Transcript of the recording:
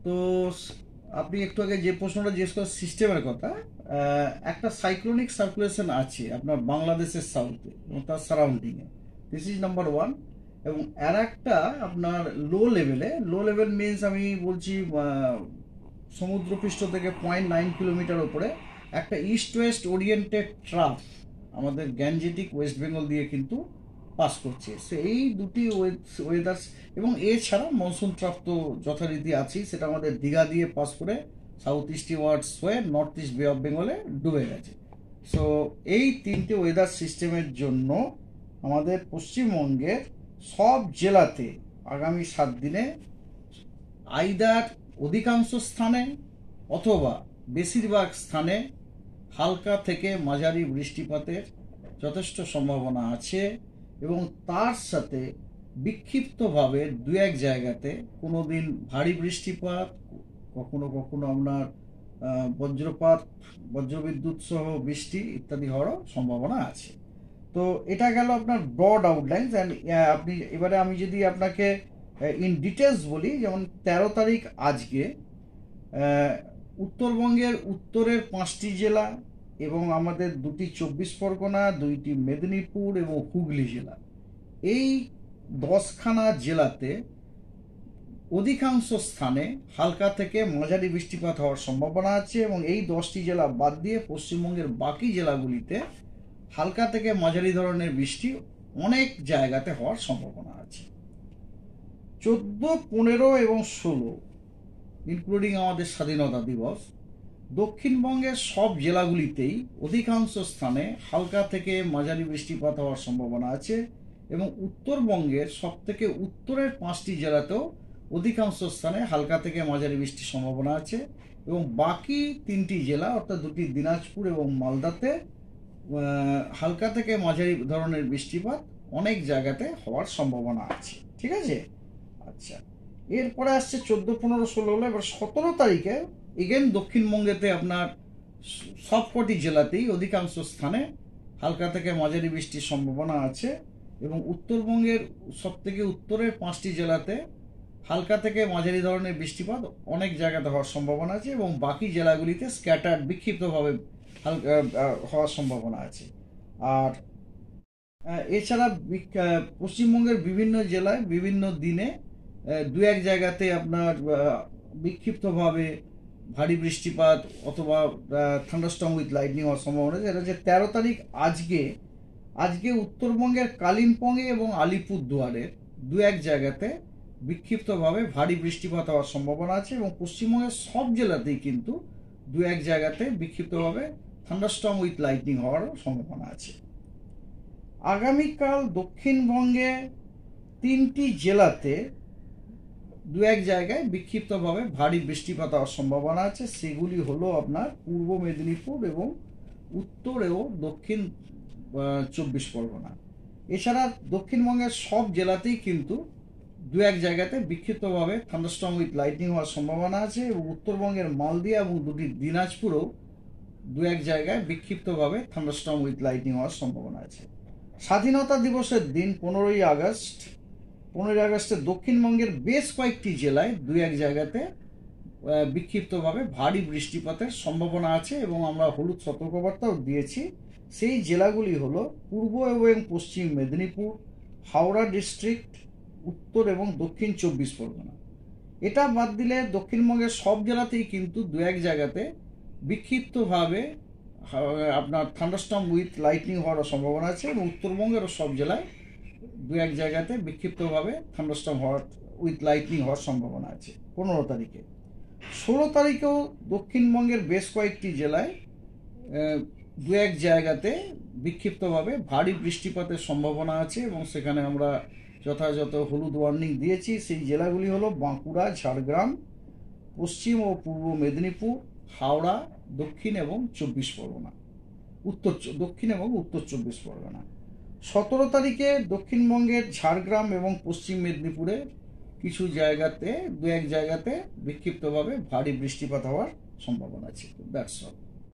তো আপনি একটু আগে যে প্রশ্নটা জিজ্ঞেস করেন সিস্টেমের কথা, একটা সাইক্লোনিক সার্কুলেশন আছে আপনার বাংলাদেশের সাউথে এবং তার সারাউন্ডিংয়ে। This is number one. এবং আর একটা আপনার লো লেভেল মিনস আমি বলছি সমুদ্রপৃষ্ঠ থেকে 0.9 কিলোমিটার ওপরে একটা ইস্ট ওয়েস্ট ওরিয়েন্টেড ট্রাফ আমাদের গ্যাঞ্জেটিক ওয়েস্ট বেঙ্গল দিয়ে কিন্তু পাস করছে। সো এই দুটি ওয়েদার এবং এছাড়া মনসুন ট্রাফ তো যথারীতি আছেই, সেটা আমাদের দীঘা দিয়ে পাস করে সাউথ ইস্ট ওয়ার্ডস হয়ে নর্থ ইস্ট বে অফ বেঙ্গলে ডুবে গেছে। সো এই তিনটে ওয়েদার সিস্টেমের জন্য আমাদের পশ্চিমবঙ্গের সব জেলাতে আগামী 7 দিনে আইদার অধিকাংশ স্থানে অথবা বেশিরভাগ স্থানে হালকা থেকে মাঝারি বৃষ্টিপাতের যথেষ্ট সম্ভাবনা আছে। এবং তার সাথে বিক্ষিপ্তভাবে দু এক জায়গাতে কোনো দিন ভারী বৃষ্টিপাত, কখনো কখনো আপনার বজ্রপাত, বজ্রবিদ্যুৎ সহ বৃষ্টি ইত্যাদি হওয়ারও সম্ভাবনা আছে। তো এটা গেল আপনার ব্রড আউটলাইন্স। অ্যান্ড আপনি এবারে আমি যদি আপনাকে ইন ডিটেলস বলি, যেমন 13 তারিখ আজকে উত্তরবঙ্গের উত্তরের 5টি জেলা এবং আমাদের 2টি 24 পরগনা, 2টি মেদিনীপুর এবং হুগলি জেলা, এই 10খানা জেলাতে অধিকাংশ স্থানে হালকা থেকে মাঝারি বৃষ্টিপাত হওয়ার সম্ভাবনা আছে। এবং এই 10টি জেলা বাদ দিয়ে পশ্চিমবঙ্গের বাকি জেলাগুলিতে হালকা থেকে মাঝারি ধরনের বৃষ্টি অনেক জায়গাতে হওয়ার সম্ভাবনা আছে। 14, 15 এবং 16 ইনক্লুডিং আমাদের স্বাধীনতা দিবস, দক্ষিণবঙ্গের সব জেলাগুলিতেই অধিকাংশ স্থানে হালকা থেকে মাঝারি বৃষ্টিপাত হওয়ার সম্ভাবনা আছে। এবং উত্তরবঙ্গের সব থেকে উত্তরের 5টি জেলাতেও অধিকাংশ স্থানে হালকা থেকে মাঝারি বৃষ্টির সম্ভাবনা আছে। এবং বাকি 3টি জেলা অর্থাৎ 2টি দিনাজপুর এবং মালদাতে হালকা থেকে মাঝারি ধরনের বৃষ্টিপাত অনেক জায়গাতে হওয়ার সম্ভাবনা আছে। ঠিক আছে, আচ্ছা। এরপরে আসছে 14, 15, 16। এবার 17 তারিখে এগেন দক্ষিণবঙ্গেতে আপনার সবকটি জেলাতেই অধিকাংশ স্থানে হালকা থেকে মাঝারি বৃষ্টির সম্ভাবনা আছে। এবং উত্তরবঙ্গের সব থেকে উত্তরের 5টি জেলাতে হালকা থেকে মাঝারি ধরনের বৃষ্টিপাত অনেক জায়গাতে হওয়ার সম্ভাবনা আছে। এবং বাকি জেলাগুলিতে স্ক্যাটার্ড বিক্ষিপ্তভাবে হওয়ার সম্ভাবনা আছে। আর এছাড়া পশ্চিমবঙ্গের বিভিন্ন জেলায় বিভিন্ন দিনে দু এক জায়গাতে আপনার বিক্ষিপ্তভাবে ভারী বৃষ্টিপাত অথবা থান্ডারস্টর্ম উইথ লাইটনিং হওয়ার সম্ভাবনা আছে। এটা হচ্ছে 13 তারিখ আজকে উত্তরবঙ্গের কালিম্পংয়ে এবং আলিপুরদুয়ারের দু এক জায়গাতে বিক্ষিপ্তভাবে ভারী বৃষ্টিপাত হওয়ার সম্ভাবনা আছে। এবং পশ্চিমবঙ্গের সব জেলাতেই কিন্তু দু এক জায়গাতে বিক্ষিপ্তভাবে থান্ডারস্টর্ম উইথ লাইটনিং হওয়ার সম্ভাবনা আছে। আগামীকাল দক্ষিণবঙ্গে 3টি জেলাতে দু এক জায়গায় বিক্ষিপ্তভাবে ভারী বৃষ্টিপাত হওয়ার সম্ভাবনা আছে। সেগুলি হলো আপনার পূর্ব মেদিনীপুর এবং উত্তর ও দক্ষিণ 24 পরগনা। এছাড়া দক্ষিণবঙ্গের সব জেলাতেই কিন্তু দু এক জায়গাতে বিক্ষিপ্তভাবে থান্ডারস্টর্ম উইথ লাইটনিং হওয়ার সম্ভাবনা আছে। এবং উত্তরবঙ্গের মালদিয়া এবং 2টি দিনাজপুরেও দু এক জায়গায় বিক্ষিপ্তভাবে থান্ডারস্টর্ম উইথ লাইটনিং হওয়ার সম্ভাবনা আছে। স্বাধীনতা দিবসের দিন 15ই আগস্টে দক্ষিণবঙ্গের বেশ কয়েকটি জেলায় দু এক জায়গাতে বিক্ষিপ্তভাবে ভারী বৃষ্টিপাতের সম্ভাবনা আছে এবং আমরা হলুদ সতর্কবার্তাও দিয়েছি। সেই জেলাগুলি হলো পূর্ব এবং পশ্চিম মেদিনীপুর, হাওড়া ডিস্ট্রিক্ট, উত্তর এবং দক্ষিণ 24 পরগনা। এটা বাদ দিলে দক্ষিণবঙ্গের সব জেলাতেই কিন্তু দু এক জায়গাতে বিক্ষিপ্তভাবে আপনার থান্ডারস্টর্ম উইথ লাইটনিং হওয়ার সম্ভাবনা আছে। এবং উত্তরবঙ্গেরও সব জেলায় দু এক জায়গাতে বিক্ষিপ্তভাবে থান্ডারস্টর্ম উইথ লাইটনিং হওয়ার সম্ভাবনা আছে 15 তারিখে। 16 তারিখেও দক্ষিণবঙ্গের বেশ কয়েকটি জেলায় দু এক জায়গাতে বিক্ষিপ্তভাবে ভারী বৃষ্টিপাতের সম্ভাবনা আছে এবং সেখানে আমরা যথাযথ হলুদ ওয়ার্নিং দিয়েছি। সেই জেলাগুলি হলো বাঁকুড়া, ঝাড়গ্রাম, পশ্চিম ও পূর্ব মেদিনীপুর, হাওড়া, দক্ষিণ এবং 24 পরগনা, দক্ষিণ এবং উত্তর 24 পরগনা। 17 তারিখে দক্ষিণবঙ্গের ঝাড়গ্রাম এবং পশ্চিম মেদিনীপুরে কিছু জায়গাতে দু এক জায়গাতে বিক্ষিপ্তভাবে ভারী বৃষ্টিপাত হওয়ার সম্ভাবনা আছে। That's all.